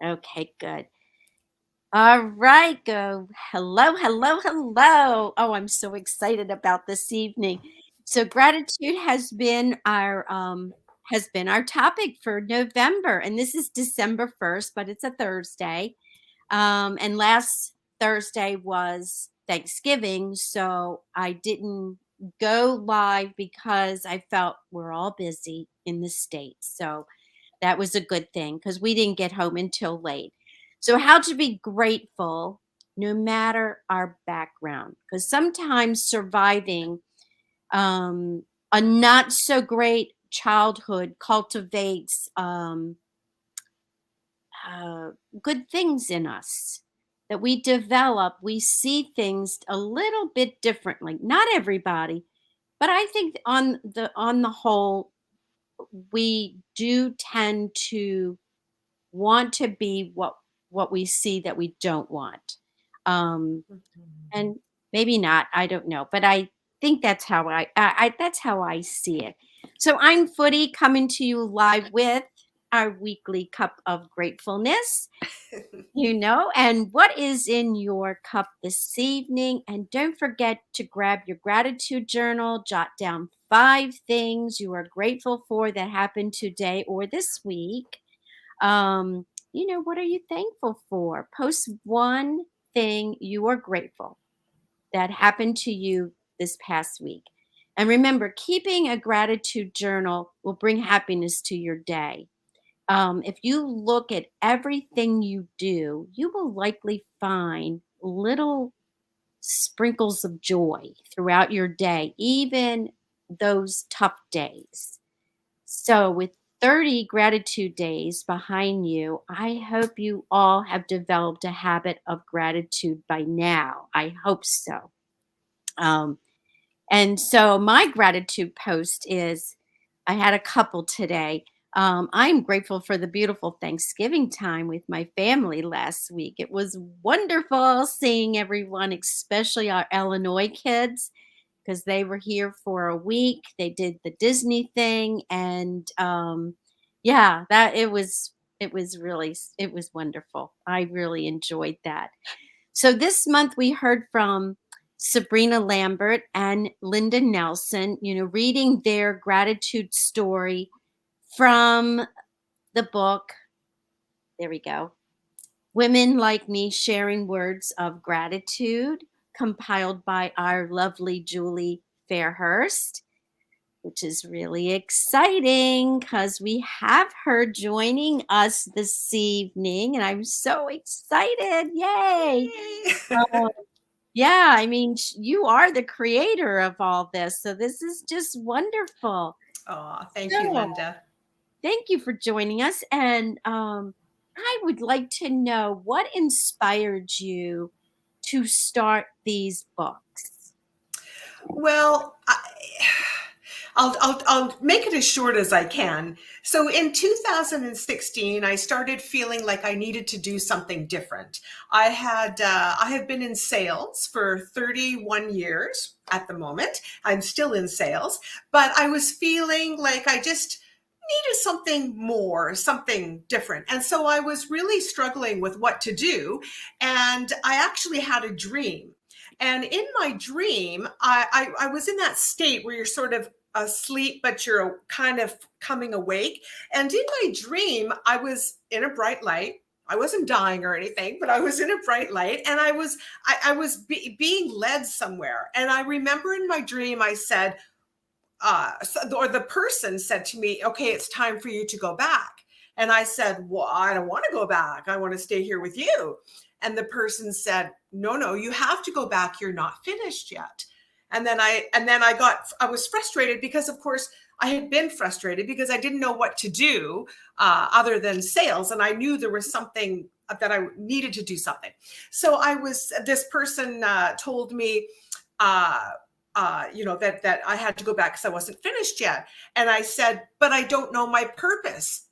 Okay, good. All right, go. Hello, hello, hello. Oh, I'm so excited about this evening. So gratitude has been our topic for November, and this is December 1st, but it's a Thursday. And last Thursday was Thanksgiving, so I didn't go live because I felt we're all busy in the States. So that was a good thing because we didn't get home until late. So, how to be grateful no matter our background, because sometimes surviving a not so great childhood cultivates uh, good things in us that we develop. We see things a little bit differently. Not everybody, but I think on the whole, we do tend to want to be what we see that we don't want. Um, Mhm. and maybe not, I don't know, but I think that's how I see it. So I'm Footie coming to you live with our weekly cup of gratefulness. And what is in your cup this evening? And don't forget to grab your gratitude journal, jot down 5 things you are grateful for that happened today or this week. What are you thankful for? Post one thing you are grateful that happened to you this past week. And remember, keeping a gratitude journal will bring happiness to your day. If you look at everything you do, you will likely find little sprinkles of joy throughout your day, even those tough days. So, with 30 gratitude days behind you, I hope you all have developed a habit of gratitude by now. I hope so. Um, and so, my gratitude post is I had a couple today. I'm grateful for the beautiful Thanksgiving time with my family last week. It was wonderful seeing everyone, especially our Illinois kids because they were here for a week. They did the Disney thing, and yeah, that it was wonderful. I really enjoyed that. So this month we heard from Sabrina Lambert and Linda Nelson. Reading their gratitude story from the book. There we go. Women Like Me Sharing Words of Gratitude, compiled by our lovely Julie Fairhurst, which is really exciting because we have her joining us this evening, and I'm so excited. Yay! Yay! Uh, yeah, I mean, you are the creator of all this, so this is just wonderful. Aw, thank you, So, Linda. thank you for joining us. And I would like to know what inspired you to start these books. Well, I'll make it as short as I can. So in 2016, I started feeling like I needed to do something different. I have been in sales for 31 years at the moment. I'm still in sales, but I was feeling like I just needed something more, something different. And so I was really struggling with what to do. And I actually had a dream. And in my dream, I was in that state where you're sort of asleep, but you're kind of coming awake. And in my dream, I was in a bright light. I wasn't dying or anything, but I was in a bright light, and being led somewhere. And I remember in my dream, I said, or the person said to me, "Okay, it's time for you to go back." And I said, "Well, I don't want to go back. I want to stay here with you." And the person said, "No, no, you have to go back. You're not finished yet." I was frustrated because, of course, I had been frustrated because I didn't know what to do other than sales, and I knew there was something that I needed to do something. So this person told me, that I had to go back because I wasn't finished yet. And I said, "But I don't know my purpose."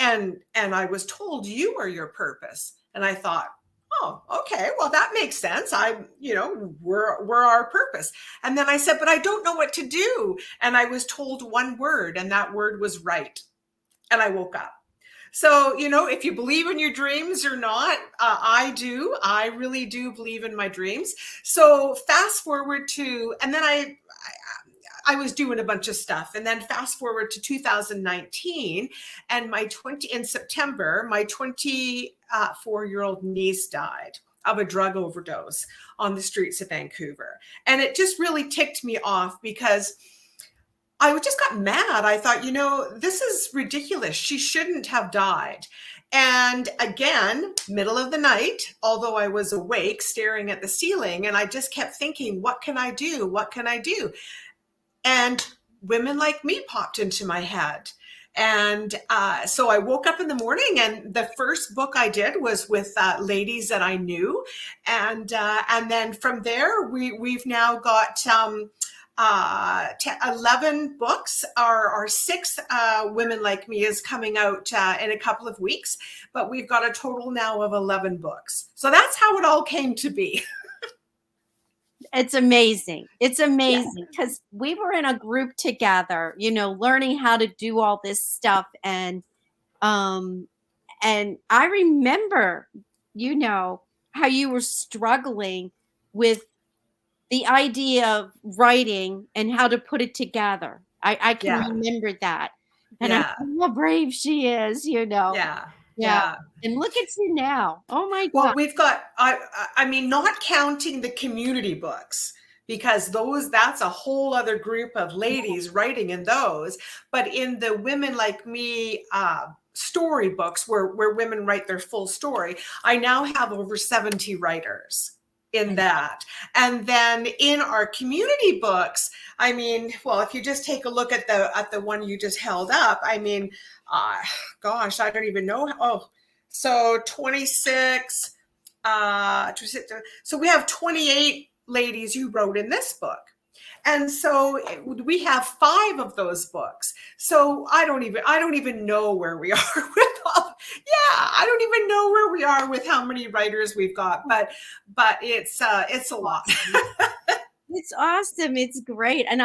And I was told, "You are your purpose." And I thought, "Oh, okay, well, that makes sense. We're our purpose." And then I said, "But I don't know what to do." And I was told one word, and that word was right. And I woke up. So, if you believe in your dreams or not, I do. I really do believe in my dreams. So fast forward to, and then I was doing a bunch of stuff, and then fast forward to 2019, and in September, my 24-year-old niece died of a drug overdose on the streets of Vancouver. And it just really ticked me off because I just got mad. I thought, this is ridiculous. She shouldn't have died. And again, middle of the night, although I was awake staring at the ceiling, and I just kept thinking, what can I do? What can I do? And Women Like Me popped into my head. And so I woke up in the morning, and the first book I did was with ladies that I knew. And then from there, we've now got 11 books. Our sixth Women Like Me is coming out in a couple of weeks, but we've got a total now of 11 books. So that's how it all came to be. It's amazing. It's amazing because we were in a group together, learning how to do all this stuff. And I remember, how you were struggling with the idea of writing and how to put it together. I can remember that. And I how brave she is, Yeah. Yeah. And look at you now. Oh my God. Well, we've got, I mean, not counting the community books, because that's a whole other group of ladies writing in those. But in the Women Like Me storybooks, where women write their full story, I now have over 70 writers in that. And then in our community books, I mean, well, if you just take a look at the one you just held up, I mean, gosh, I don't even know. So 26, so we have 28 ladies who wrote in this book. And so we have 5 of those books. So I don't even know where we are with I don't even know where we are with how many writers we've got, but it's a lot. It's awesome. It's great. And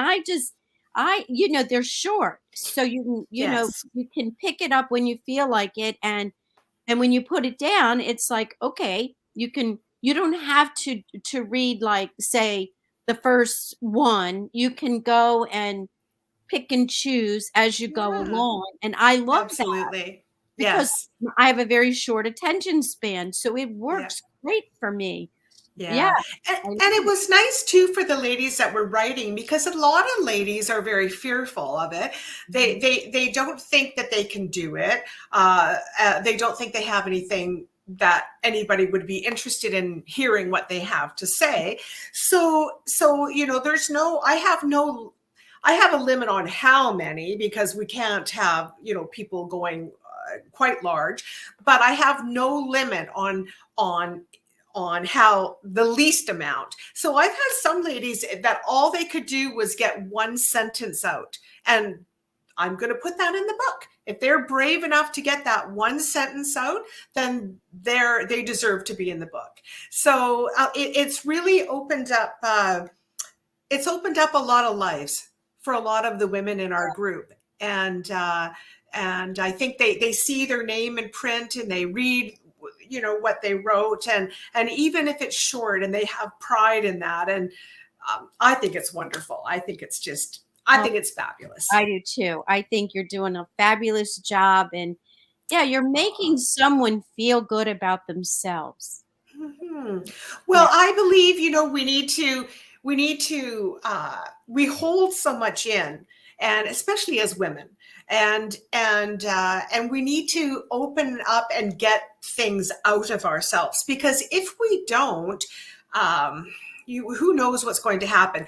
they're short. So you can pick it up when you feel like it. And when you put it down, it's like, okay, you don't have to read, like, say, the first one. You can go and pick and choose as you go along. And I love Absolutely. that because I have a very short attention span. So it works great for me. Yeah. And it was nice too for the ladies that were writing, because a lot of ladies are very fearful of it. They don't think that they can do it. They don't think they have anything that anybody would be interested in hearing what they have to say. So I have a limit on how many, because we can't have, people going quite large, but I have no limit on how the least amount. So I've had some ladies that all they could do was get one sentence out, and I'm going to put that in the book. If they're brave enough to get that one sentence out, then they deserve to be in the book. So it's really opened up. It's opened up a lot of lives for a lot of the women in our group, and I think they see their name in print, and they read what they wrote, and even if it's short, and they have pride in that. And I think it's wonderful. I think it's fabulous. I do too. I think you're doing a fabulous job, and you're making someone feel good about themselves. Mm-hmm. Well, I believe, we hold so much in, and especially as women, and we need to open up and get things out of ourselves, because if we don't, who knows what's going to happen.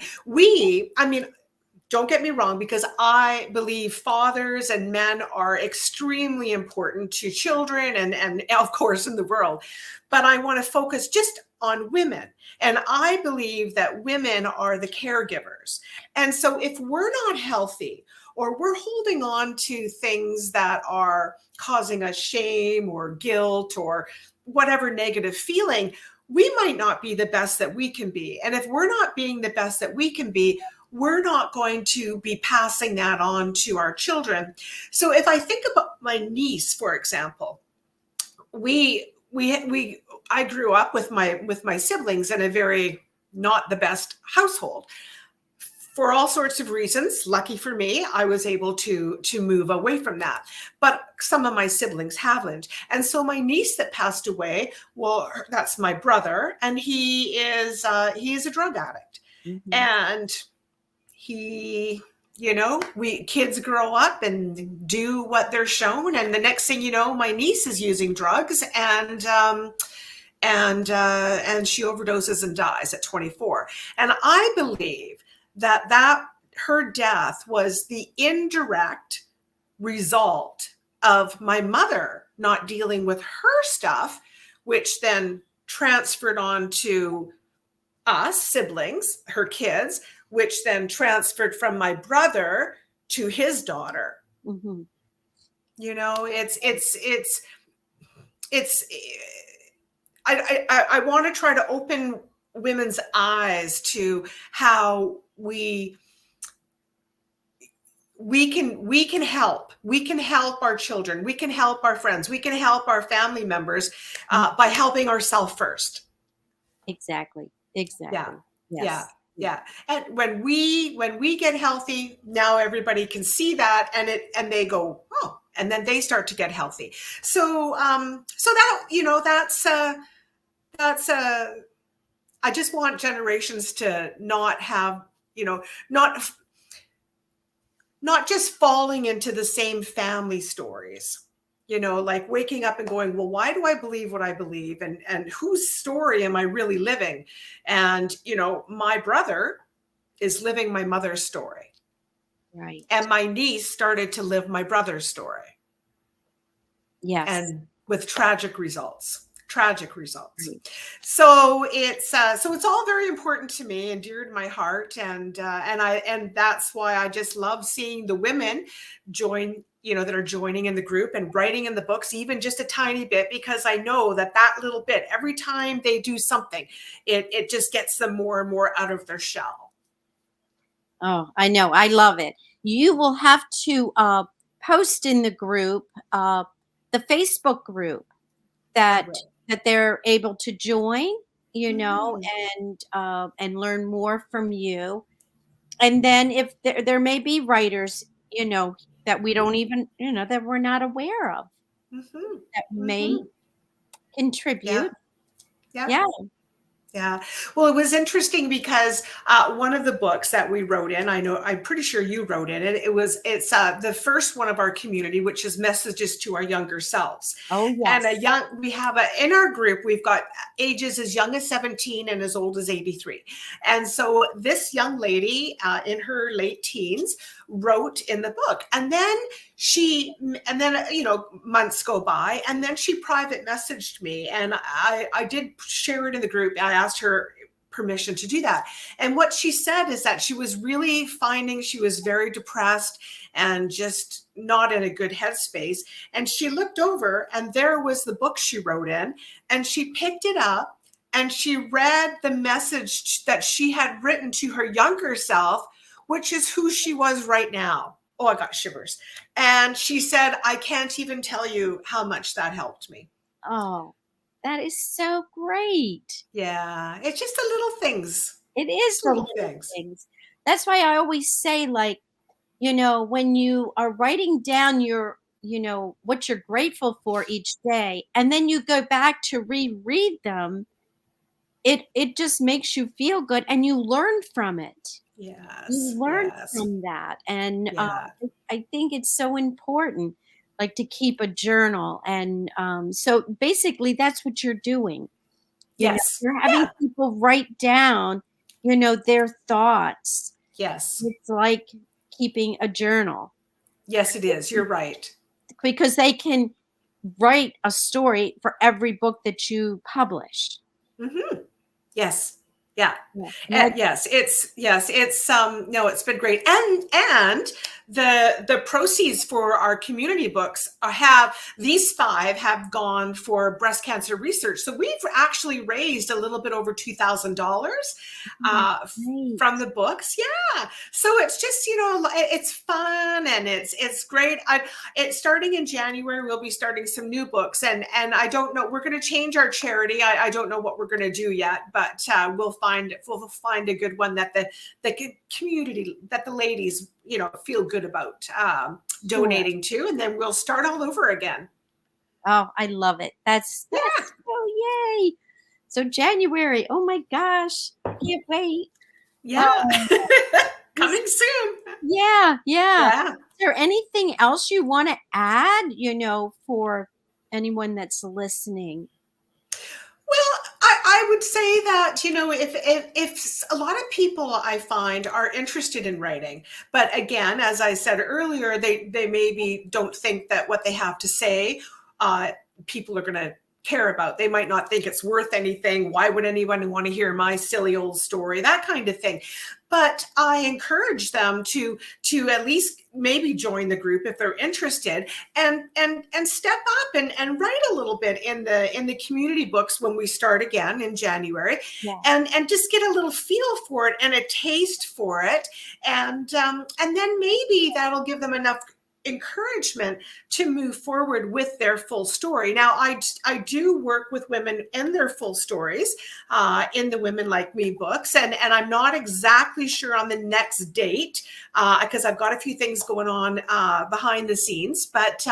Don't get me wrong, because I believe fathers and men are extremely important to children and of course in the world, but I want to focus just on women. And I believe that women are the caregivers. And so if we're not healthy, or we're holding on to things that are causing us shame or guilt or whatever negative feeling, we might not be the best that we can be. And if we're not being the best that we can be, we're not going to be passing that on to our children. So if I think about my niece, for example, I grew up with my siblings in a very not the best household for all sorts of reasons. Lucky for me, I was able to move away from that. But some of my siblings haven't. And so my niece that passed away, well, that's my brother, and he is a drug addict. Mm-hmm. And he, we kids grow up and do what they're shown, and the next thing you know, my niece is using drugs, and she overdoses and dies at 24. And I believe that her death was the indirect result of my mother not dealing with her stuff, which then transferred on to us siblings, her kids, which then transferred from my brother to his daughter. Mm-hmm. It's I want to try to open women's eyes to how we can help our children, we can help our friends, we can help our family members by helping ourselves first. Exactly. Yeah. Yes. Yeah. And when we get healthy, now everybody can see that, and they go, oh, and then they start to get healthy. So that's I just want generations to not have, not just falling into the same family stories, like waking up and going, well, why do I believe what I believe? And whose story am I really living? And, my brother is living my mother's story. Right. And my niece started to live my brother's story. Yes. And with tragic results. Right. So it's all very important to me and dear to my heart, and that's why I just love seeing the women join, that are joining in the group and writing in the books, even just a tiny bit, because I know that little bit, every time they do something, it just gets them more and more out of their shell. Oh, I know. I love it. You will have to post in the group, the Facebook group that they're able to join, and learn more from you. And then if there may be writers, that we don't even, that we're not aware of, Mm-hmm. that may Mm-hmm. contribute. Yeah. Yeah. Yeah. Well, it was interesting because one of the books that we wrote in, I'm pretty sure you wrote in it. It's the first one of our community, which is Messages to Our Younger Selves. Oh, And yes. in our group, we've got ages as young as 17 and as old as 83. And so this young lady in her late teens wrote in the book, and then months go by, and then she private messaged me, and I did share it in the group. I asked her permission to do that. And what she said is that she was really finding she was very depressed and just not in a good headspace. And she looked over, and there was the book she wrote in, and she picked it up and she read the message that she had written to her younger self, which is who she was right now. Oh, I got shivers. And she said, I can't even tell you how much that helped me. Oh, that is so great. Yeah, it's just the little things. It is Just the little little things. things. That's why I always say, like, when you are writing down what you're grateful for each day, and then you go back to reread them, it just makes you feel good, and you learn from it. You Yes, learn yes, from that, and yeah, I think it's so important, like, to keep a journal, and so basically that's what you're doing. yes, You're having yeah, people write down, their thoughts. yes, It's like keeping a journal, yes, it is. You're right. because they can write a story for every book that you publish. Mm-hmm. Yes, Yeah. Yeah. No, No, it's been great. And the proceeds for our community books have these 5 have gone for breast cancer research. So we've actually raised a little bit over $2,000 that's great. from the books. Yeah. So it's just, it's fun and it's great. It's starting in January. We'll be starting some new books, and I don't know. We're going to change our charity. I don't know what we're going to do yet, but we'll find a good one that the community, that the ladies feel good about Sure. donating to, and then we'll start all over again. Oh, I love it. Yeah. Oh yay. So January. Oh my gosh. Can't wait. Yeah. This Coming soon. Yeah, yeah. Yeah. Is there anything else you want to add, for anyone that's listening? Well, I would say that, if a lot of people I find are interested in writing, but again, as I said earlier, they maybe don't think that what they have to say, uh, people are going to care about. They might not think it's worth anything. Why would anyone want to hear my silly old story? That kind of thing. But I encourage them to at least maybe join the group if they're interested, and step up and write a little bit in the community books when we start again in January, Yeah, and just get a little feel for it and a taste for it, and then maybe that'll give them enough encouragement to move forward with their full story. Now, I do work with women in their full stories in the Women Like Me books, and I'm not exactly sure on the next date because I've got a few things going on behind the scenes, but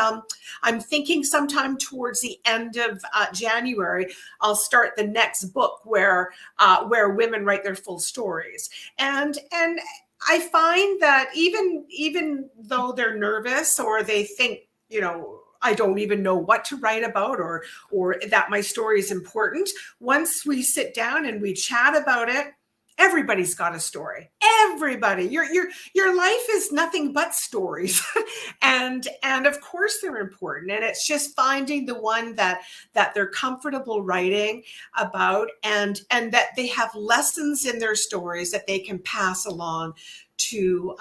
I'm thinking sometime towards the end of January, I'll start the next book where women write their full stories, and I find that even though they're nervous or they think, I don't even know what to write about, or that my story is important, once we sit down and we chat about it, everybody's got a story. Everybody. Your life is nothing but stories. and of course they're important. And it's just finding the one that they're comfortable writing about, and that they have lessons in their stories that they can pass along to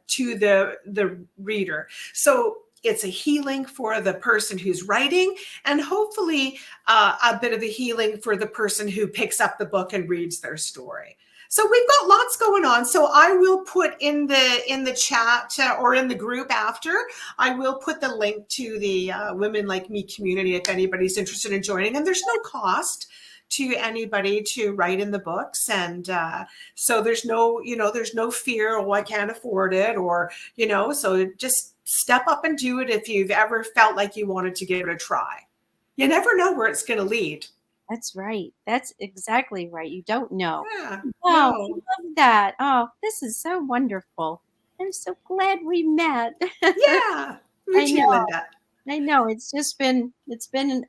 the reader. So it's a healing for the person who's writing, and hopefully a bit of a healing for the person who picks up the book and reads their story. So we've got lots going on. So I will put in the chat or in the group after, I will put the link to the Women Like Me community if anybody's interested in joining. And there's no cost to anybody to write in the books, and so there's no fear, oh, I can't afford it, or so just step up and do it if you've ever felt like you wanted to give it a try. You never know where it's going to lead. that's right. That's exactly right. You don't know. Yeah, Wow, I no, love that. Oh, this is so wonderful. I'm so glad we met. yeah, me I too, know. Linda. I know. It's been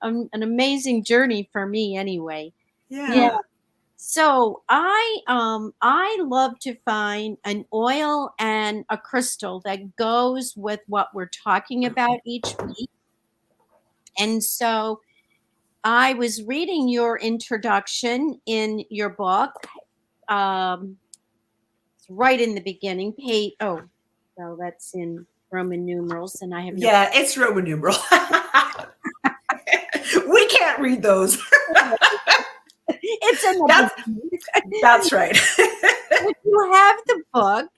an amazing journey for me anyway. Yeah. Yeah. So I love to find an oil and a crystal that goes with what we're talking about each week. And so I was reading your introduction in your book. It's right in the beginning. Well, that's in Roman numerals, and I have no. Yeah, it's Roman numeral. We can't read those. It's in the That's beginning. that's right. If you have the book,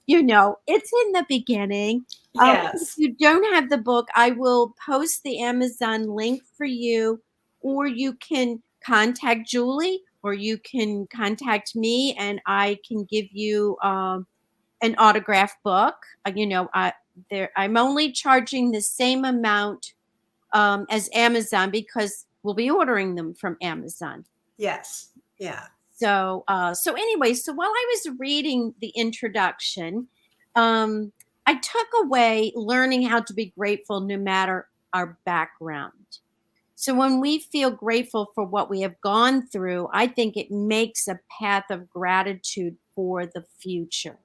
it's in the beginning. If Yes. you don't have the book, I will post the Amazon link for you, or you can contact Julie, or you can contact me, and I can give you an autograph book. I'm only charging the same amount as Amazon because we'll be ordering them from Amazon. Yes. Yeah. So anyway, so while I was reading the introduction, I took away learning how to be grateful no matter our background. So when we feel grateful for what we have gone through, I think it makes a path of gratitude for the future.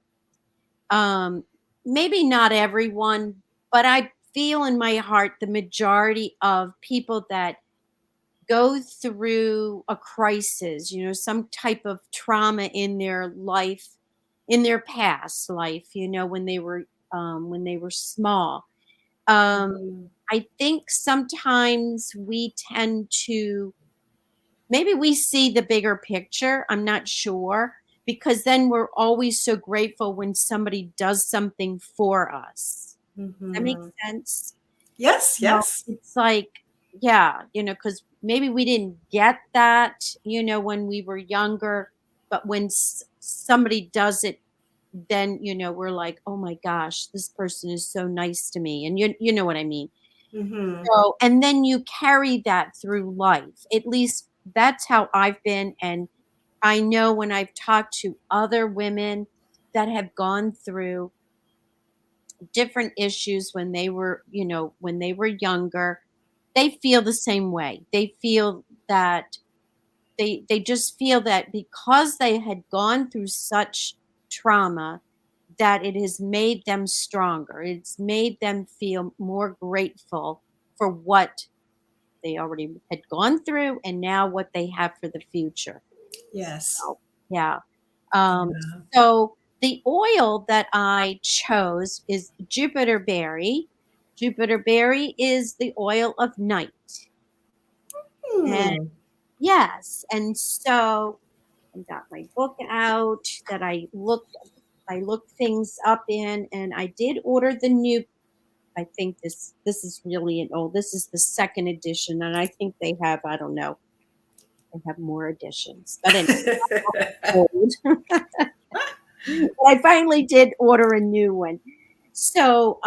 Um, Maybe not everyone, but I feel in my heart the majority of people that go through a crisis, some type of trauma in their life, in their past life, when they were small. Um, Mhm. I think sometimes we tend to, maybe we see the bigger picture. I'm not sure, because then we're always so grateful when somebody does something for us. That makes Mhm. sense. Yes, No, yes. it's like, yeah, because maybe we didn't get that, when we were younger, but when somebody does it, then, we're like, oh my gosh, this person is so nice to me. And you know what I mean? Mhm. So, and then you carry that through life. At least that's how I've been. And I know when I've talked to other women that have gone through different issues when they were, when they were younger, they feel the same way. They feel that they just feel that because they had gone through such trauma, that it has made them stronger. It's made them feel more grateful for what they already had gone through and now what they have for the future. Yes. So, yeah. Um, Yeah. so the oil that I chose is Jupiter berry. Jupiter berry is the oil of night. And Hmm. yes, and so I got my book out that I looked things up in, and I did order the new. I think this is really an old. This is the second edition, and I think they have, I don't know, they have more editions. But anyway, old. But I finally did order a new one. So,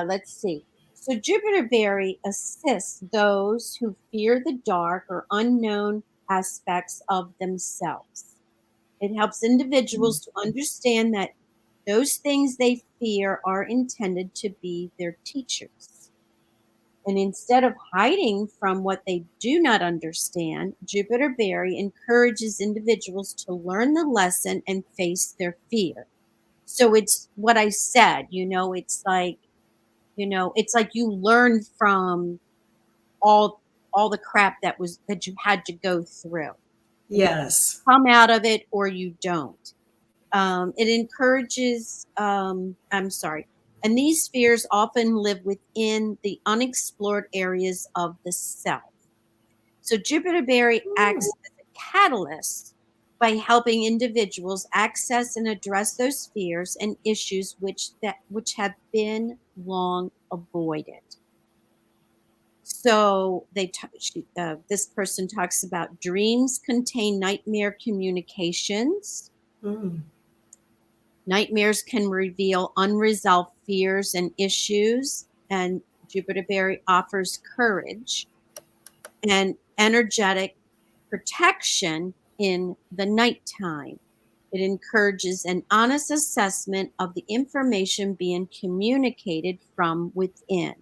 let's see. So Jupiter Berry assists those who fear the dark or unknown aspects of themselves. It helps individuals to understand that those things they fear are intended to be their teachers. And instead of hiding from what they do not understand, Jupiter Berry encourages individuals to learn the lesson and face their fear. So it's what I said, it's like you learn from all all the crap that you had to go through. And Yes. come out of it or you don't. It encourages, I'm sorry, and these fears often live within the unexplored areas of the self. So Jupiter Berry Hmm. acts as a catalyst by helping individuals access and address those fears and issues which have been long avoided. So this person talks about dreams contain nightmare communications. Hmm. Nightmares can reveal unresolved fears and issues, and Jupiter Berry offers courage and energetic protection in the nighttime. It encourages an honest assessment of the information being communicated from within.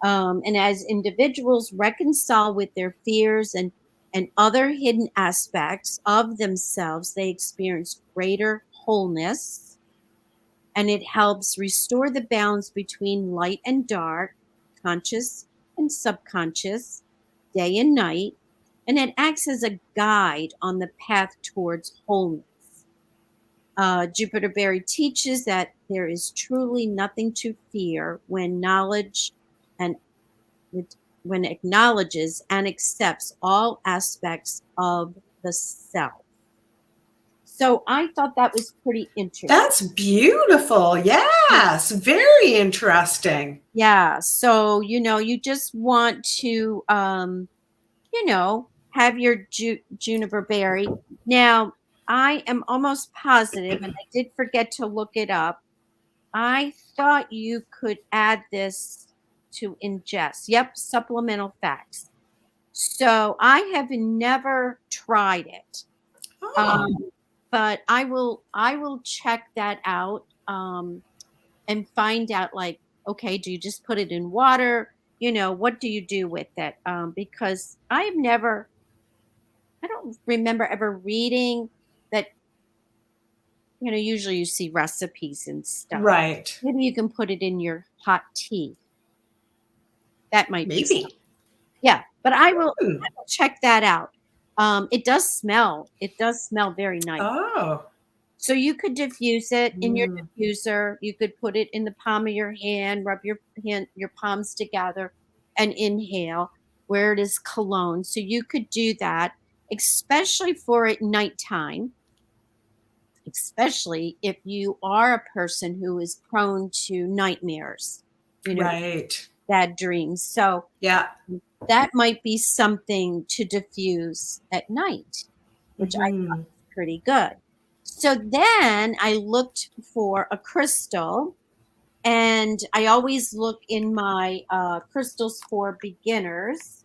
And as individuals reconcile with their fears and other hidden aspects of themselves, they experience greater wholeness, and it helps restore the balance between light and dark, conscious and subconscious, day and night, and it acts as a guide on the path towards wholeness. Jupiter Berry teaches that there is truly nothing to fear when knowledge and it- when it acknowledges and accepts all aspects of the self. So I thought that was pretty interesting. That's beautiful. Yes. Very interesting. Yeah. So, you just want to, have your juniper berry. Now, I am almost positive, and I did forget to look it up. I thought you could add this to ingest. Yep, supplemental facts. So I have never tried it. Oh, Um, but I will check that out. And find out, like, okay, do you just put it in water? What do you do with it? Because I don't remember ever reading that. Usually you see recipes and stuff. right. Maybe you can put it in your hot tea. That might be some. Maybe. Yeah, but Hmm. I will check that out. It does smell. It does smell very nice. Oh. So you could diffuse it in your Mm. diffuser. You could put it in the palm of your hand, rub your palms together and inhale where it is cologne. So you could do that, especially for at nighttime, especially if you are a person who is prone to nightmares, you know, Right. bad dreams. So Yeah. that might be something to diffuse at night, which I thought Hmm. was pretty good. So then I looked for a crystal, and I always look in my crystals for beginners,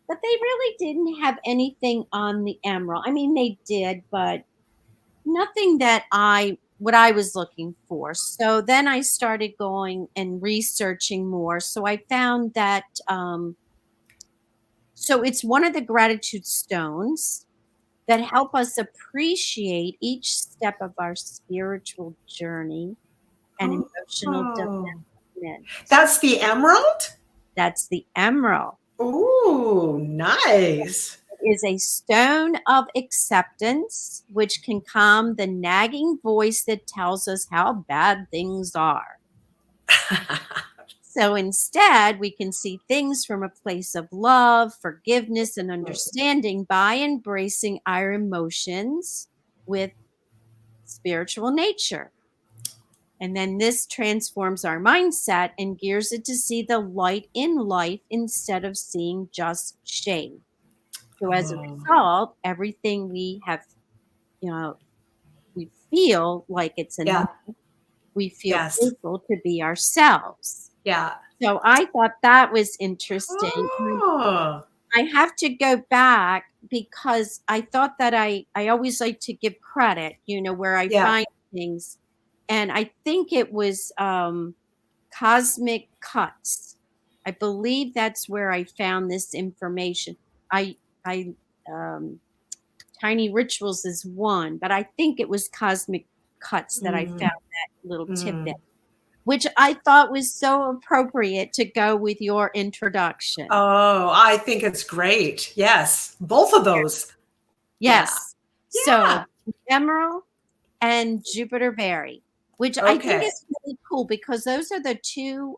but they really didn't have anything on the emerald. I mean, they did, but nothing that what I was looking for. So then I started going and researching more. So I found that so it's one of the gratitude stones that help us appreciate each step of our spiritual journey and emotional Oh. development. That's the emerald? That's the emerald. Ooh, nice. It is a stone of acceptance, which can calm the nagging voice that tells us how bad things are. So instead, we can see things from a place of love, forgiveness, and understanding by embracing our emotions with spiritual nature. And then this transforms our mindset and gears it to see the light in life instead of seeing just shade. So as a Oh, result, everything we have, you know, we feel like it's enough. yeah. We feel Yes. grateful to be ourselves. Yeah. So I thought that was interesting. Oh, I have to go back because I thought that I always like to give credit, where I yeah. find things. And I think it was Cosmic Cuts. I believe that's where I found this information. I um Tiny Rituals is one, but I think it was Cosmic Cuts that I found Mm, that little tidbit, mm. which I thought was so appropriate to go with your introduction. Oh, I think it's great. Yes. Both of those. Yeah. Yes. Yeah. So Emerald and Jupiter Berry, which I think Okay. is really cool because those are the two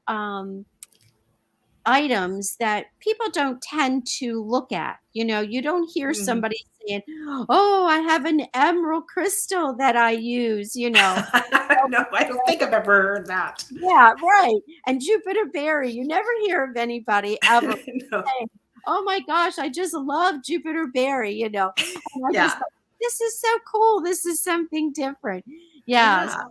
items that people don't tend to look at. You don't hear Mm. somebody saying, "Oh, I have an emerald crystal that I use," So, No, I don't think I've ever heard that. yeah, right. And Jupiter Berry, you never hear of anybody ever No. saying, "Oh my gosh, I just love Jupiter Berry." And I just Yeah. thought, this is so cool. This is something different. Yeah. Yeah.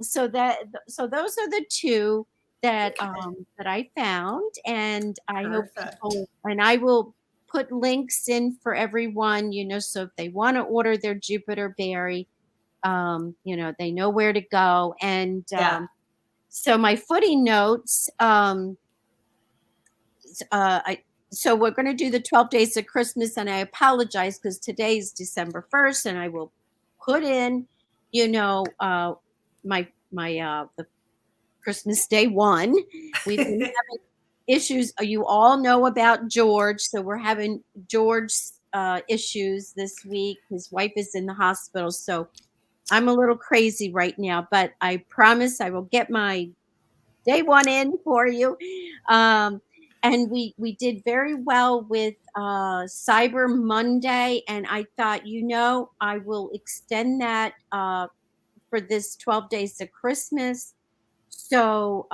So those are the two that Okay. that I found, and I hope Perfect. people, and I will put links in for everyone, so if they want to order their Jupiter Berry, they know where to go. And Yeah. so my footy notes, I so we're going to do the 12 days of Christmas, and I apologize because today's December 1st, and I will put in, my the Christmas day one. We've been having issues. You all know about George, so we're having George issues this week. His wife is in the hospital, so I'm a little crazy right now. But I promise I will get my day one in for you. Um, and we did very well with Cyber Monday, and I thought, I will extend that for this 12 days of Christmas. So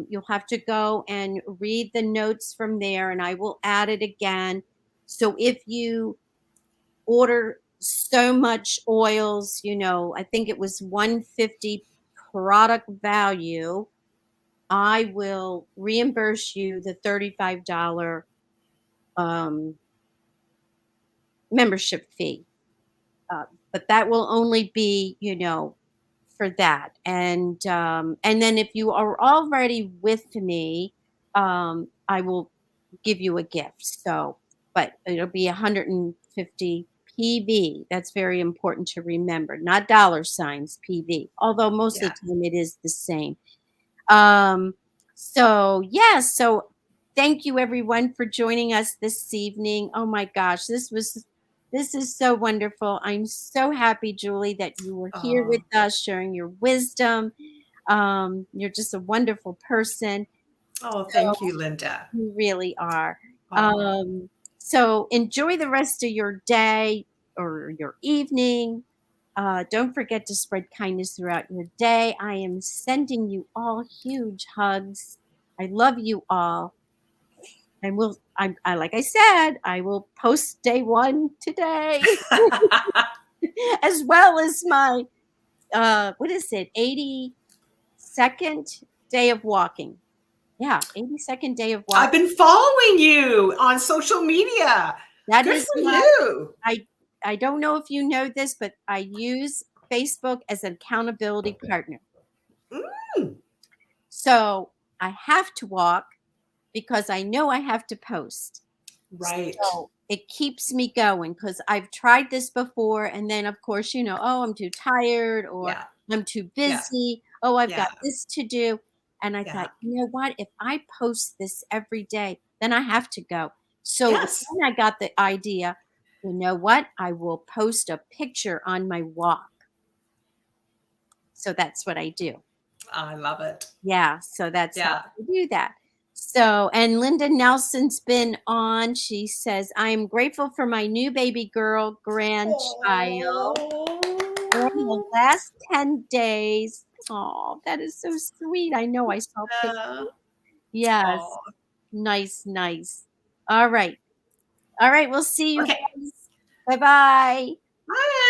you'll have to go and read the notes from there, and I will add it again. So if you order so much oils, I think it was 150 product value, I will reimburse you the $35 um, membership fee. But that will only be, for that. And then if you are already with me, I will give you a gift. So, but it'll be 150 PV. That's very important to remember, not dollar signs PV. Although most of Yeah. the time it is the same. Um, so yeah, so thank you everyone for joining us this evening. Oh my gosh, this is so wonderful. I'm so happy, Julie, that you were here with Oh, us sharing your wisdom. You're just a wonderful person. oh, So thank you, Linda. you really are. Oh, Um, so enjoy the rest of your day or your evening. Don't forget to spread kindness throughout your day. I am sending you all huge hugs. I love you all. And I like I said, I will post day one today, as well as my what is it, 82nd day of walking. Yeah, 82nd day of I've walking. been following you on social media. That Good is for my you. I I don't know if you know this, but I use Facebook as an accountability partner. Mm, So I have to walk because I know I have to post. right. So it keeps me going because I've tried this before. And then, of course, oh, I'm too tired or Yeah, I'm too yeah, busy. Oh, I've yeah, got this to do. And I yeah. thought, you know what? If I post this every day, then I have to go. So Yes, then I got the idea, you know what? I will post a picture on my walk. So that's what I do. I love it. Yeah, so that's how Yeah. I do that. So, and Linda Nelson's been on. She says, I am grateful for my new baby girl grandchild. Born the Oh, last 10 days. Oh, that is so sweet. I know I saw pictures. Yes. oh. Nice, nice. All right. All right. We'll see you Okay. guys. Bye bye. Bye.